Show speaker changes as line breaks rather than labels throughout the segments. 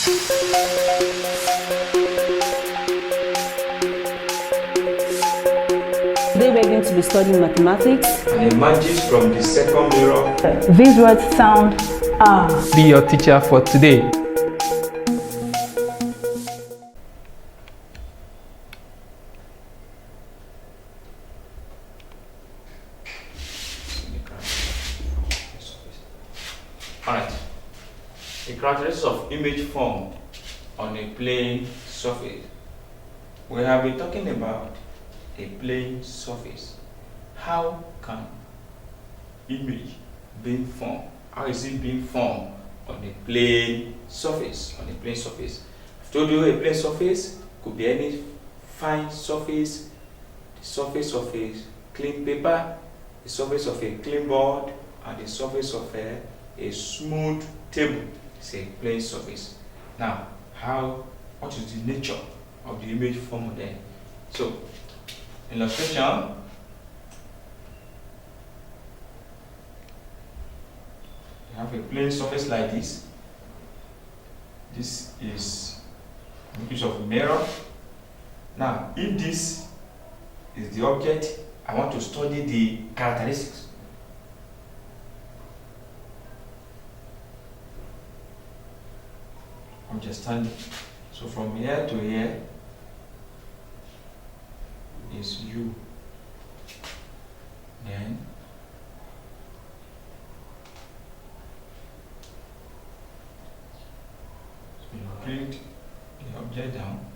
Today we're going to be studying mathematics.
And emerges from the second mirror.
These words sound
Be your teacher for today.
Alright. The characteristics of image formed on a plane surface. We have been talking about a plane surface. How can image be formed? How is it being formed on a plane surface? On a plane surface. I've told you a plane surface could be any fine surface, the surface of a clean paper, the surface of a clean board, and the surface of a smooth table. It's a plane surface. Now, what is the nature of the image formed there? So, illustration. You have a plane surface like this. This is a piece of a mirror. Now, if this is the object, I want to study the characteristics. Object standing. So from here to here is U. Then so you bring the object down.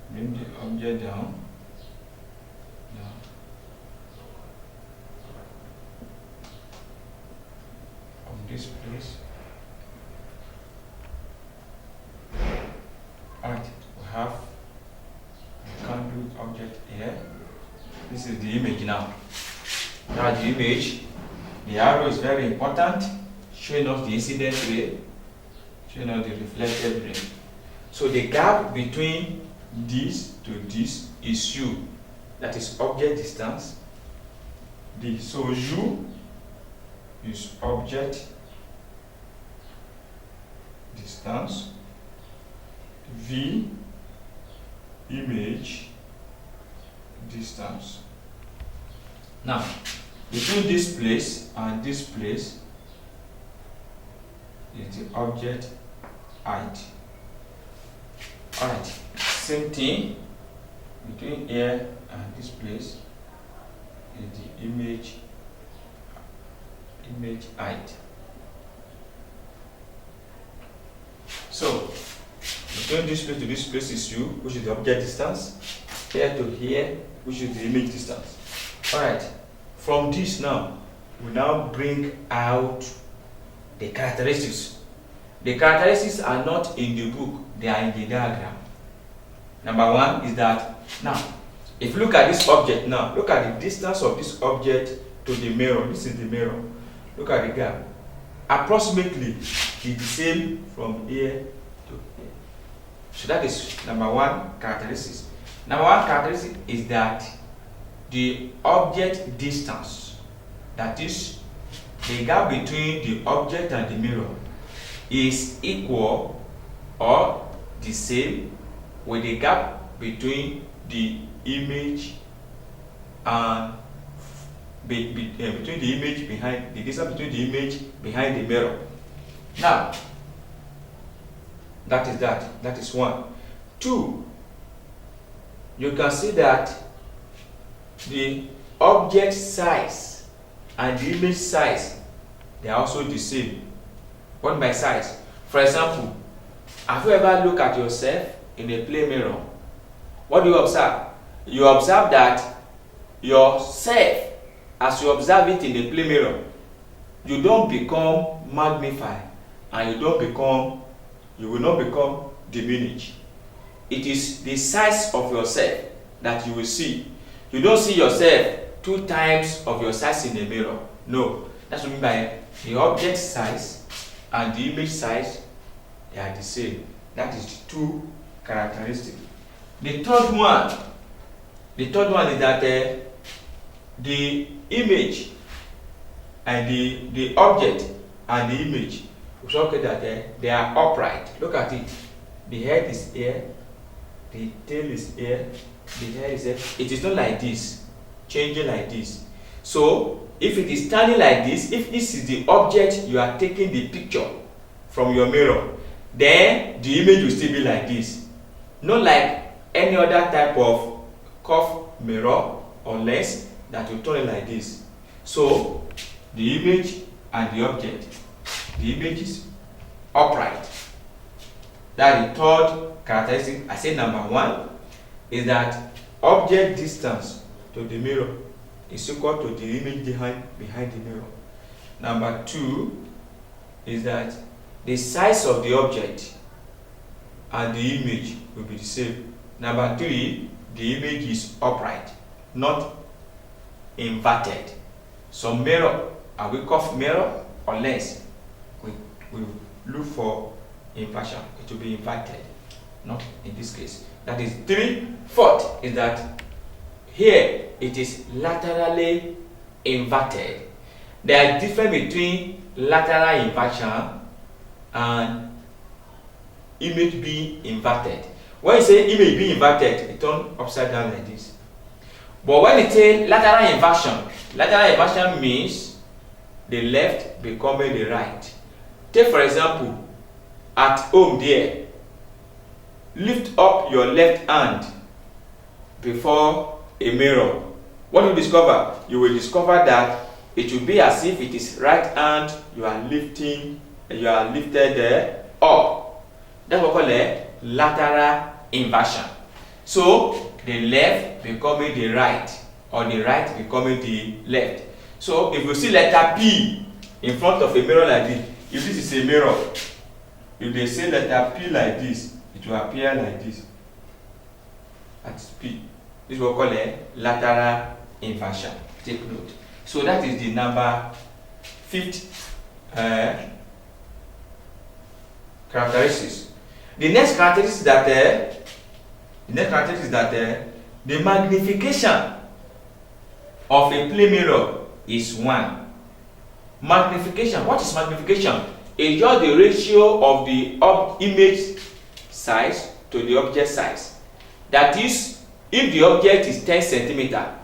Bring the object down. Now from this place. Alright, we have a conduit object here. This is the image now. Now the image, the arrow is very important, showing us the incident ray, showing us the reflected ray. So the gap between this to this is U, that is object distance. So U is object distance. V, image distance. Now, between this place and this place is the object height. Alright, same thing between here and this place is the image height. So between this place to this place is U, which is the object distance. Here to here, which is the image distance. Alright, from this now, we now bring out the characteristics. The characteristics are not in the book, they are in the diagram. Number one is that, now, if you look at this object now, look at the distance of this object to the mirror. This is the mirror. Look at the gap. Approximately, it's the same from here to here. So that is number one characteristic. Number one characteristic is that the object distance, that is the gap between the object and the mirror, is equal or the same with the gap between the image and between the image behind the distance between the image behind the mirror. Now, that is one. Two, you can see that the object size and the image size, they are also the same. What by size? For example, have you ever looked at yourself in a plane mirror? What do you observe? You observe that yourself, as you observe it in a plane mirror, you don't become magnified and you will not become diminished. It is the size of yourself that you will see. You don't see yourself 2 times of your size in the mirror. No, that's what I mean by the object size and the image size, they are the same. That is the 2 characteristics. The third one is that the image and the object and the image we saw that they are upright. Look at it. The head is here, the tail is here, the head is here. It is not like this, changing like this. So if it is standing like this, if this is the object you are taking the picture from your mirror, then the image will still be like this. Not like any other type of curved mirror or lens that will turn it like this. So the image and the object, the image is upright. That the third characteristic. I say number 1 is that object distance to the mirror is equal to the image behind the mirror. Number 2 is that the size of the object and the image will be the same. Number 3, the image is upright, not inverted. Some mirror, are we curved mirror or lens, we look for inversion. It will be inverted, not in this case. That is 3. Fourth is that here it is laterally inverted. There is difference between lateral inversion and image being inverted. When you say image being inverted, it turns upside down like this. But when you say lateral inversion means the left becoming the right. Take for example, at home there, lift up your left hand before a mirror. What you discover? You will discover that it will be as if it is right hand you are lifted up. That's what we call a lateral inversion. So the left becoming the right, or the right becoming the left. So if you see letter P in front of a mirror like this, if this is a mirror, if they say letter P like this, it will appear like this. That's P. This is what we call a lateral inversion. Take note. So that is the number 5th characteristics. The next characteristic is that the magnification of a plane mirror is 1. Magnification. What is magnification? It's just the ratio of the image size to the object size. That is, if the object is 10 centimeter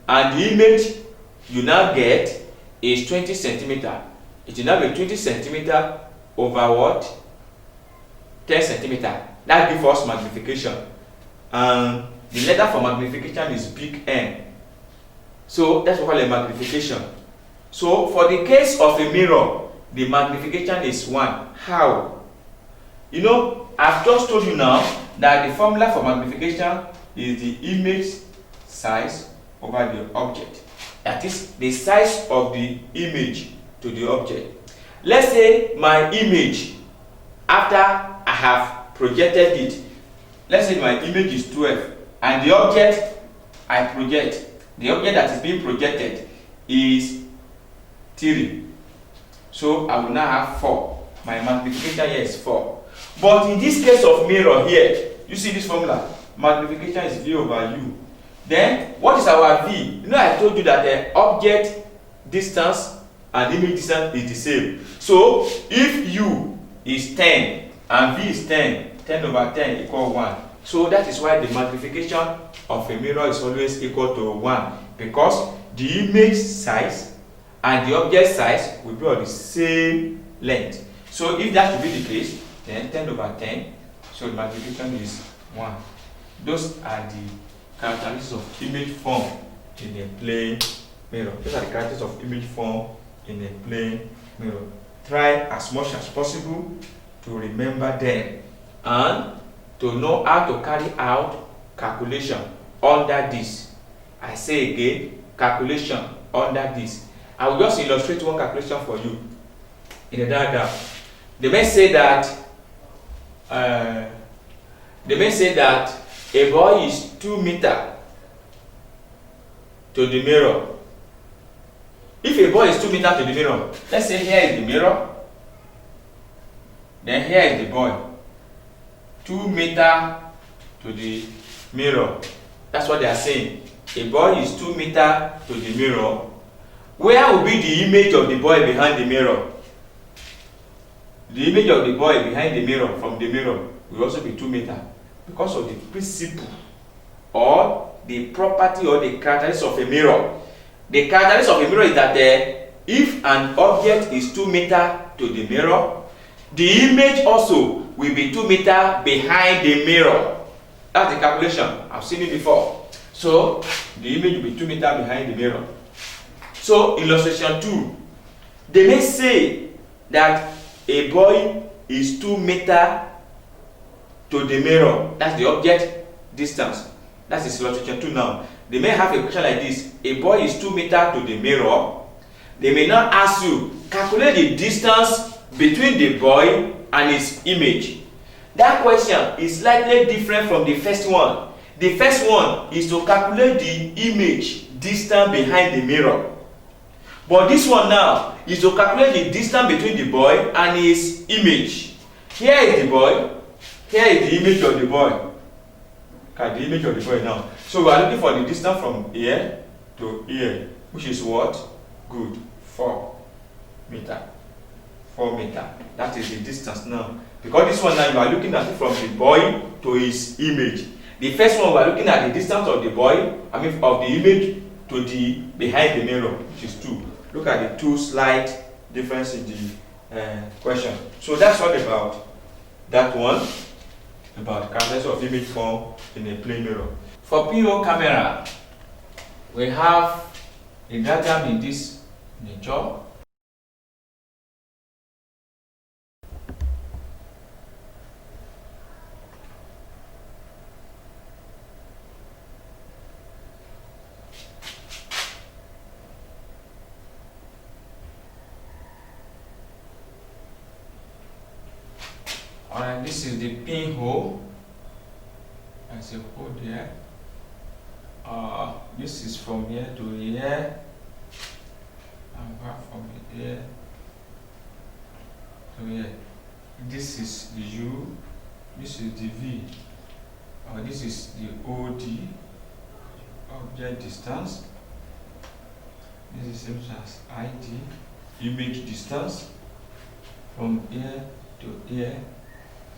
and the image you now get is 20 centimeter, it will now be 20 centimeter over what? 10 centimeter. That gives us magnification. And the letter for magnification is big M. So that's what we call a magnification. So for the case of a mirror, the magnification is 1. How? You know, I've just told you now that the formula for magnification is the image size over the object. That is the size of the image to the object. Let's say my image, after I have projected it, let's say my image is 12 and the object I project, the object that is being projected is 3. So I will now have 4. My magnification here is 4. But in this case of mirror here, you see this formula, magnification is V over U. Then what is our V? You know, I told you that the object distance and image distance is the same. So if U is 10 and V is 10, 10 over 10 equals 1. So that is why the magnification of a mirror is always equal to 1, because the image size and the object size will be of the same length. So if that should be the case, then 10 over 10, so the magnification is 1. Those are the characteristics of image form in a plane mirror. Those are the characteristics of image form in a plane mirror. Try as much as possible to remember them and to know how to carry out calculation under this. I say again, calculation under this. I will just illustrate one calculation for you in a diagram. They may say that a boy is 2 meters to the mirror. If a boy is 2 meters to the mirror, let's say here is the mirror, then here is the boy. 2 meters to the mirror. That's what they are saying. A boy is 2 meters to the mirror. Where will be the image of the boy behind the mirror? the image of the boy behind the mirror from the mirror will also be 2 meters because of the principle or the property or the characteristics of a mirror. The characteristics of a mirror is that if an object is 2 meters to the mirror, the image also will be 2 meters behind the mirror. That's the calculation. I've seen it before. So the image will be 2 meters behind the mirror. So illustration 2, they may say that a boy is 2 meters to the mirror. That's the object distance. That's illustration 2 now. They may have a question like this. A boy is 2 meters to the mirror. They may not ask you, calculate the distance between the boy and his image. That question is slightly different from the first one. The first one is to calculate the image distance behind the mirror. But this one now is to calculate the distance between the boy and his image. Here is the boy. Here is the image of the boy. Okay, the image of the boy now. So we are looking for the distance from here to here, which is what? Good. 4 meters. 4 meters. That is the distance now. Because this one now you are looking at it from the boy to his image. The first one we are looking at the distance of the boy, of the image to the behind the mirror, which is 2. Look at the 2 slight difference in the question. So that's all about that one, about characteristics of image form in a plane mirror. For PO camera, we have a diagram in this nature. Alright, this is the pinhole. There's a hole there. This is from here to here, and back from here to here. This is the U, this is the V, this is the OD, object distance. This is same as ID, image distance, from here to here.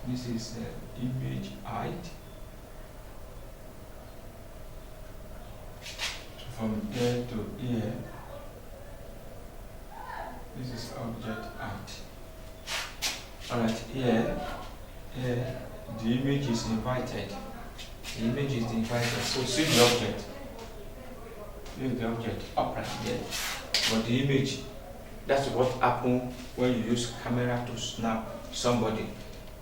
This is image height. From here to here, this is object height. Alright, here, the image is inverted. The image is inverted. So see the object. Here's the object upright there. But the image, that's what happens when you use camera to snap somebody.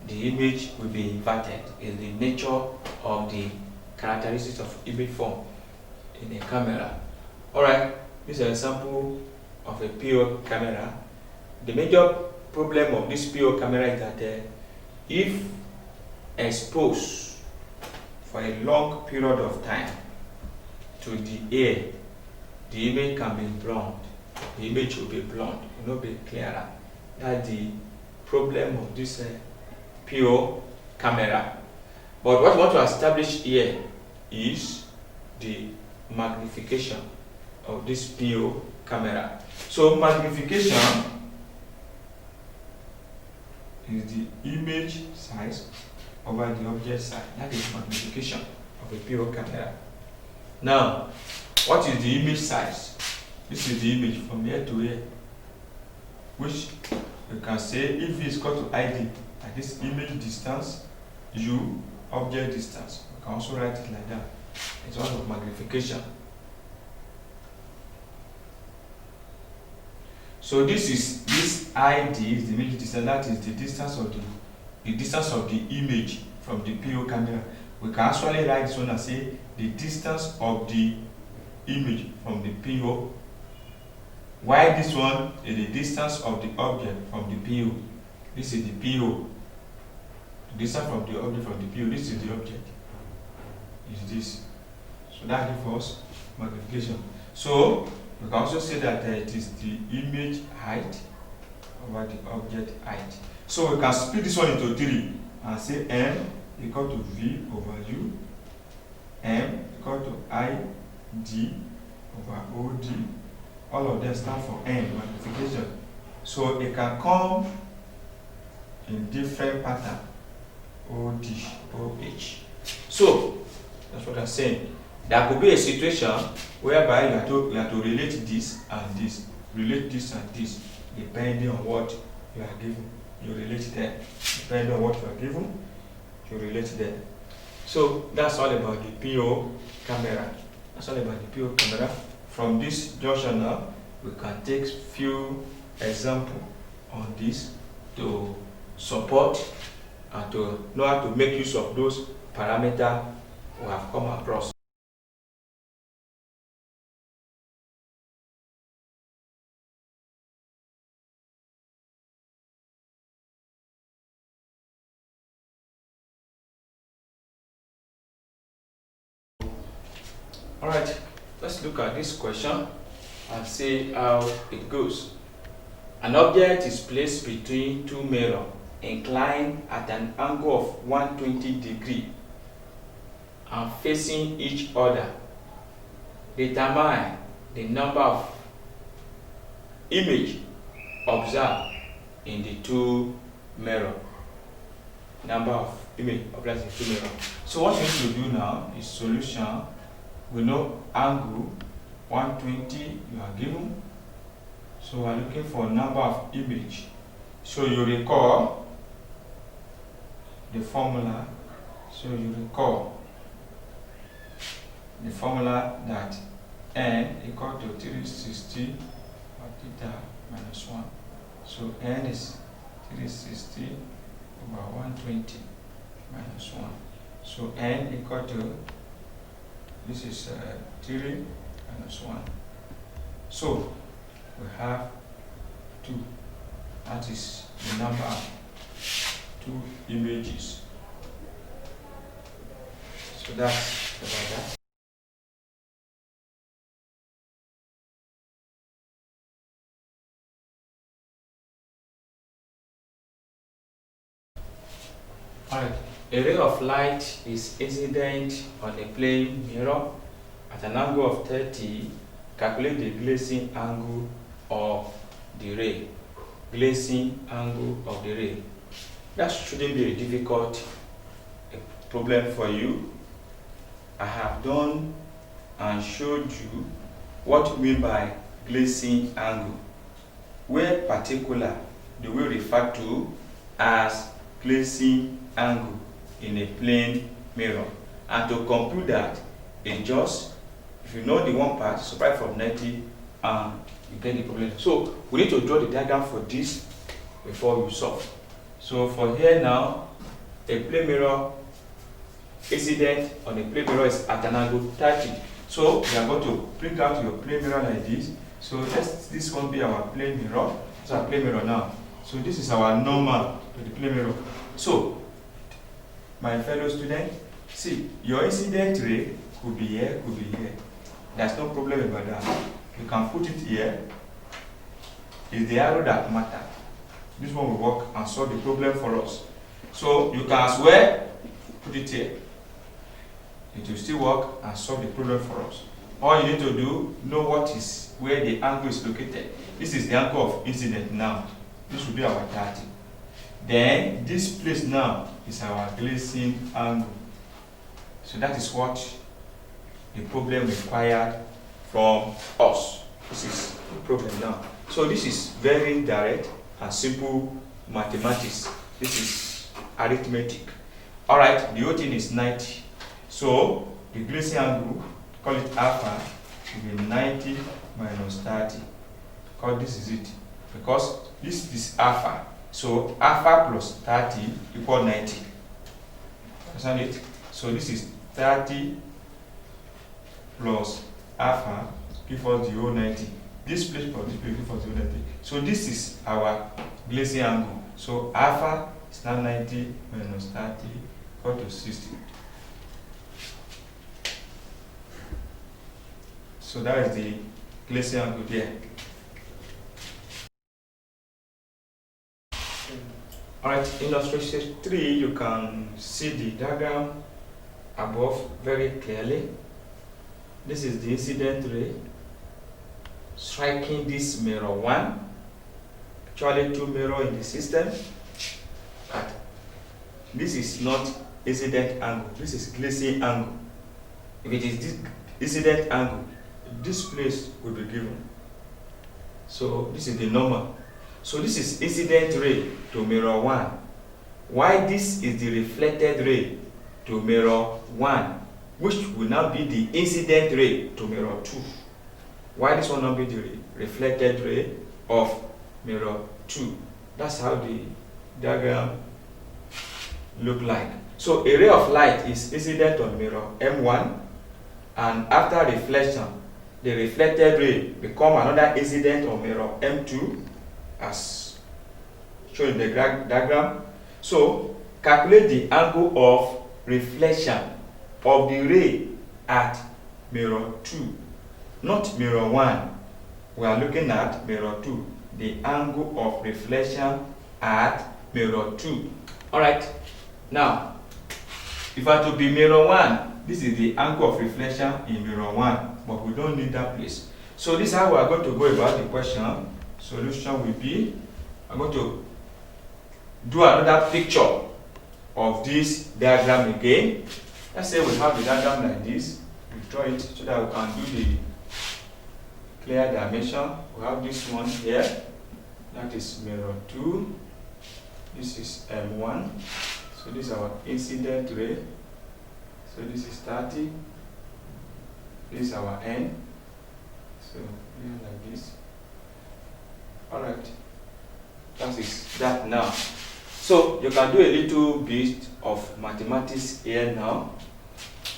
The image will be inverted. Is the nature of the characteristics of image form in a camera. Alright, this is an example of a PO camera. The major problem of this PO camera is that if exposed for a long period of time to the air, the image can be blurred. The image will be blurred, it will not be clearer. That's the problem of this PO camera. But what we want to establish here is the magnification of this PO camera. So magnification is the image size over the object size. That is magnification of a PO camera. Now, what is the image size? This is the image from here to here, which we can say if it is equal to ID, at this image distance, U, object distance. We can also write it like that. It's one of magnification. So this ID is the image distance. That is the distance of the image from the PO camera. We can actually write this one and say the distance of the image from the PO. While this one is the distance of the object from the PO. This is the PO. The distance from the object from the PO. This is the object. Is this. So that gives us magnification. So we can also say that it is the image height over the object height. So we can split this one into 3 and say M equal to V over U, M equal to ID over OD. All of them stand for M, magnification. So it can come in different pattern, OD, OH. So that's what I'm saying. There could be a situation whereby you have to relate this and this, relate this and this, depending on what you are given. You relate there. Depending on what you are given, you relate there. So that's all about the PO camera. That's all about the PO camera. From this junction now, we can take few examples on this to support and to know how to make use of those parameters we have come across. Alright, let's look at this question and see how it goes. An object is placed between two mirrors inclined at an angle of 120 degrees and facing each other. Determine the number of images observed in the two mirrors. Number of images observed in the two mirrors. So what we need to do now is solution. We know angle 120 you are given. So we are looking for number of images. So you recall the formula. So you recall the formula that n equal to 360 theta minus 1. So n is 360 over 120 minus 1. So n equal to, this is 3 minus 1. So we have 2. That is the number of 2 images. So that's about that. Alright, a ray of light is incident on a plane mirror at an angle of 30. Calculate the glazing angle of the ray. Glazing angle of the ray. That shouldn't be a difficult problem for you. I have done and showed you what we mean by glazing angle, where particular do we refer to as glazing angle in a plane mirror. And to compute that, it's just, if you know the one part, subtract from 90 and you get the problem. So we need to draw the diagram for this before you solve. So for here now, a plane mirror incident on a plane mirror is at an angle 30. So we are going to print out your plane mirror like this. So this one be our plane mirror. It's our plane mirror now. So this is our normal to the plane mirror. So my fellow student, see, your incident ray could be here, could be here. There's no problem about that. You can put it here. It's the arrow that matters. This one will work and solve the problem for us. So you can as well put it here. It will still work and solve the problem for us. All you need to do, know what is where the angle is located. This is the angle of incident now. This will be our 30. Then this place now is our glazing angle. So that is what the problem required from us. This is the problem now. So this is very direct and simple mathematics. This is arithmetic. Alright, the whole thing is 90. So the glazing angle, call it alpha, will be 90 minus 30. Because this is it. Because this is alpha. So alpha plus 30 equal 90. Understand it? So this is 30 plus alpha give us the whole 90. This place plus this place give us the whole 90. So this is our glazing angle. So alpha is now 90 minus 30 equal to 60. So that is the glazing angle there. Alright, in illustration 3, you can see the diagram above very clearly. This is the incident ray striking this mirror 1. Actually, 2 mirrors in the system. this is not incident angle, this is glazing angle. If it is this incident angle, this place will be given. So this is the normal. So this is incident ray to mirror 1. Why this is the reflected ray to mirror 1, which will now be the incident ray to mirror 2. Why this one not be the reflected ray of mirror 2? That's how the diagram look like. So a ray of light is incident on mirror M1, and after reflection, the reflected ray become another incident on mirror M2, as shown in the diagram. So calculate the angle of reflection of the ray at mirror 2, not mirror 1. We are looking at mirror 2, the angle of reflection at mirror 2. Alright, now if I to be mirror 1, this is the angle of reflection in mirror 1, but we don't need that place. So this is how we are going to go about the question. Solution will be, I'm going to do another picture of this diagram again. Let's say we have the diagram like this. We draw it so that we can do the clear dimension. We have this one here, that is mirror 2. This is M1. So this is our incident ray. So this is 30. This is our N. So here like this. Alright. That is that now. So you can do a little bit of mathematics here now.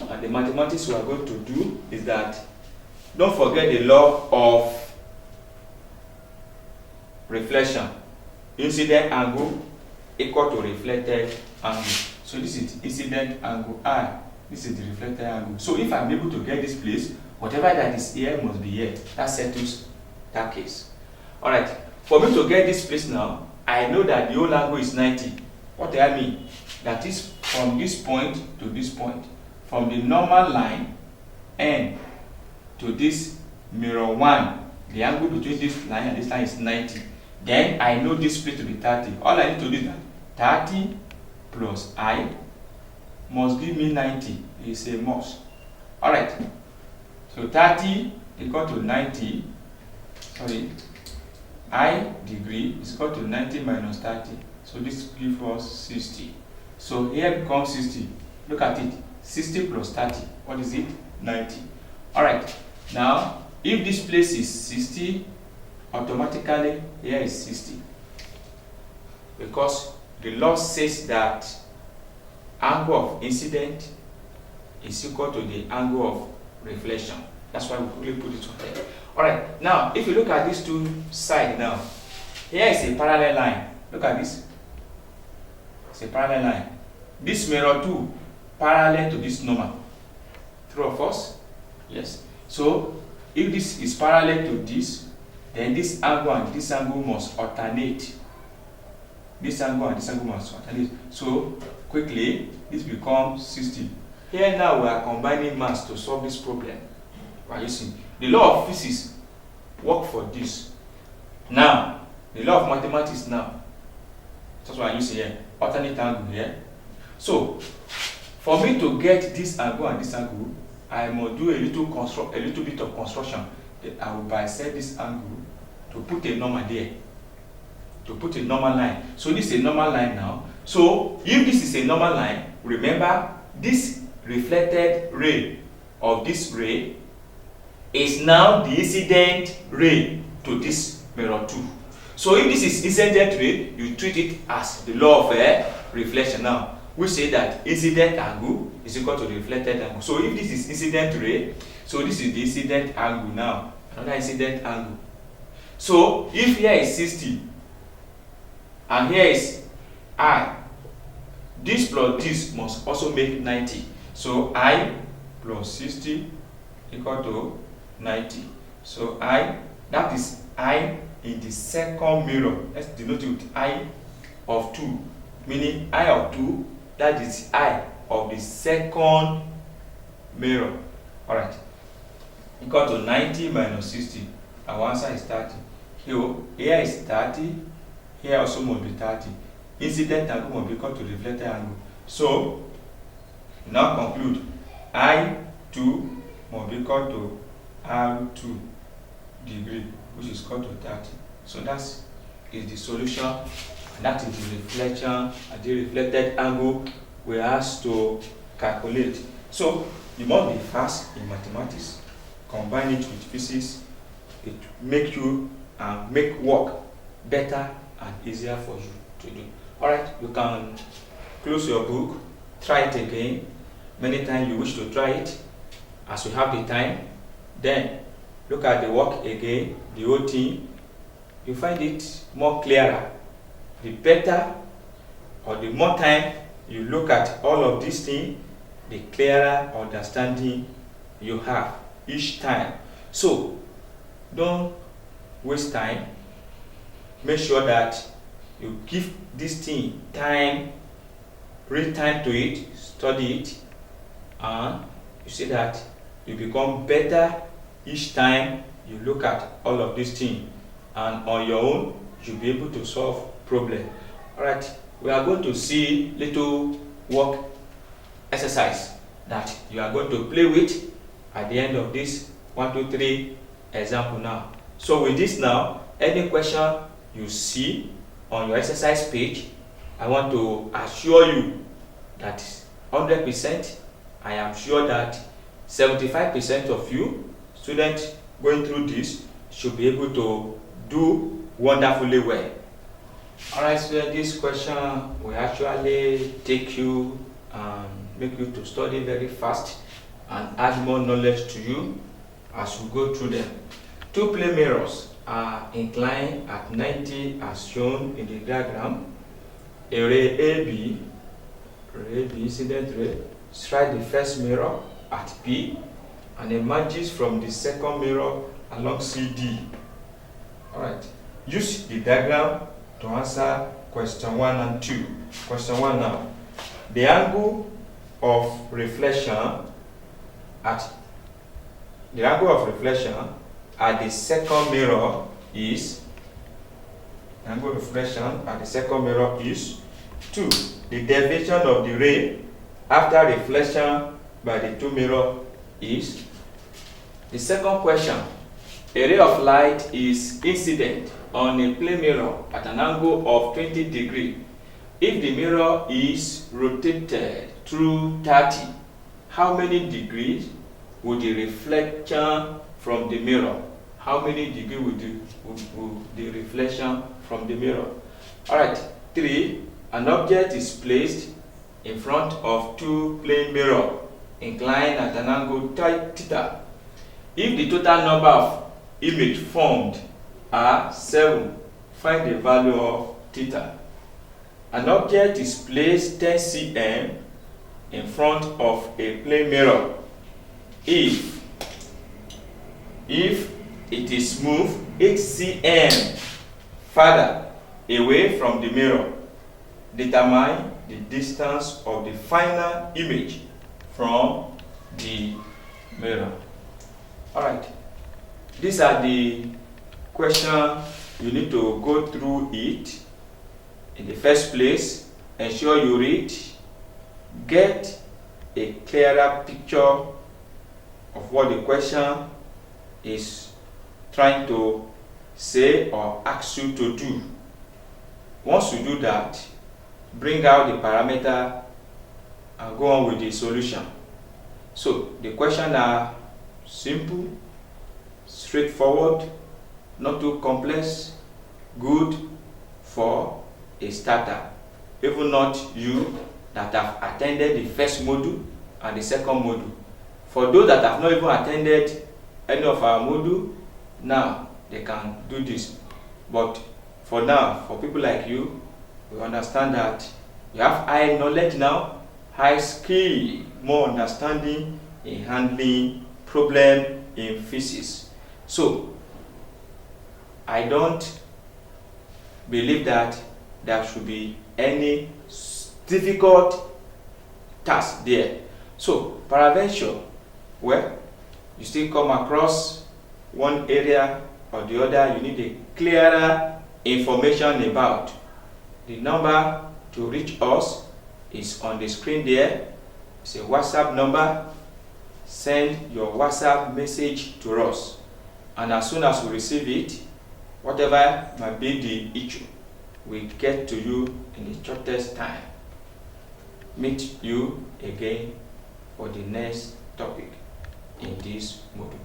And the mathematics we are going to do is that, don't forget the law of reflection. Incident angle equal to reflected angle. So this is incident angle I. This is the reflected angle. So if I'm able to get this place, whatever that is here must be here. That settles that case. Alright. For me to get this place now, I know that the whole angle is 90. What do I mean? That is from this point to this point. From the normal line N to this mirror 1, the angle between this line and this line is 90. Then I know this place to be 30. All I need to do is that 30 plus I must give me 90. It's a must. Alright. So 30 equal to 90. Sorry. I degree is equal to 90 minus 30. So this gives us 60. So here becomes 60. Look at it. 60 plus 30. What is it? 90. Alright. Now, if this place is 60, automatically here is 60. Because the law says that angle of incident is equal to the angle of reflection. That's why we quickly put it on there. Alright, now if you look at these two sides now, here is a parallel line. Look at this. It's a parallel line. This mirror 2 parallel to this normal. True of us? Yes. So if this is parallel to this, then this angle and this angle must alternate. This angle and this angle must alternate. So quickly, this becomes 60. Here now we are combining mass to solve this problem. Right, you see, the law of physics work for this. Now, the law of mathematics now. That's what I use here. Alternate angle here. So, for me to get this angle and this angle, I must do a little bit of construction. I will bisect this angle to put a normal there. To put a normal line. So this is a normal line now. So if this is a normal line, remember this reflected ray of this ray is now the incident ray to this mirror 2. So if this is incident ray, you treat it as the law of reflection now. We say that incident angle is equal to the reflected angle. So if this is incident ray, so this is the incident angle now. Another incident angle. So if here is 60 and here is I, this plus this must also make 90. So I plus 60 equal to 90. So I, that is I in the second mirror. Let's denote it with I of 2, meaning I of 2, that is I of the second mirror. Alright. Equal to 90 minus 60. Our answer is 30. Here is 30. Here also must be 30. incident angle must be equal to reflected angle. So, now conclude, I2 must be equal to R2 degree, which is equal to 30. So that is the solution, and that is the reflection and the reflected angle we asked to calculate. So you must be fast in mathematics, combine it with physics, it make you make work better and easier for you to do. Alright, you can close your book, try it again, many times you wish to try it, as you have the time, then look at the work again, the whole thing, you find it more clearer. The better or the more time you look at all of these things, the clearer understanding you have each time. So don't waste time. Make sure that you give this thing time, read time to it, study it, and you see that you become better each time you look at all of these things, and on your own you'll be able to solve problem. Alright, we are going to see little work exercise that you are going to play with at the end of this 1, 2, 3 example now. So with this now, any question you see on your exercise page, I want to assure you that 100%, I am sure that 75% of you students going through this should be able to do wonderfully well. Alright, so this question will actually take you and make you to study very fast and add more knowledge to you as you go through them. Two plane mirrors are inclined at 90 as shown in the diagram. A ray AB, incident ray, strikes the first mirror at P and emerges from the second mirror along CD. Alright, use the diagram to answer question 1 and 2. Question 1 now. The angle of reflection at the second mirror is 2. The deviation of the ray after reflection by the two mirrors is. The second question. A ray of light is incident on a plane mirror at an angle of 20 degrees. If the mirror is rotated through 30, how many degrees would the reflection from the mirror? How many degrees would the reflection from the mirror? Alright, 3. An object is placed in front of two plane mirrors inclined at an angle theta. If the total number of images formed are 7, find the value of theta. An object is placed 10 cm in front of a plane mirror. If it is moved 8 cm further away from the mirror, determine the distance of the final image from the mirror. Alright, these are the questions you need to go through it. In the first place, ensure you read, get a clearer picture of what the question is trying to say or ask you to do. Once you do that, bring out the parameter and go on with the solution. So the questions are simple, straightforward, not too complex, good for a starter. Even not you that have attended the first module and the second module. For those that have not even attended any of our module, now they can do this. But for now, for people like you, we understand that you have high knowledge now, high skill, more understanding in handling problem in physics. So I don't believe that there should be any difficult task there. So peradventure, well, you still come across one area or the other you need a clearer information about. The number to reach us is on the screen there. It's a WhatsApp number. Send your WhatsApp message to us, and as soon as we receive it, whatever might be the issue, we get to you in the shortest time. Meet you again for the next topic in this module.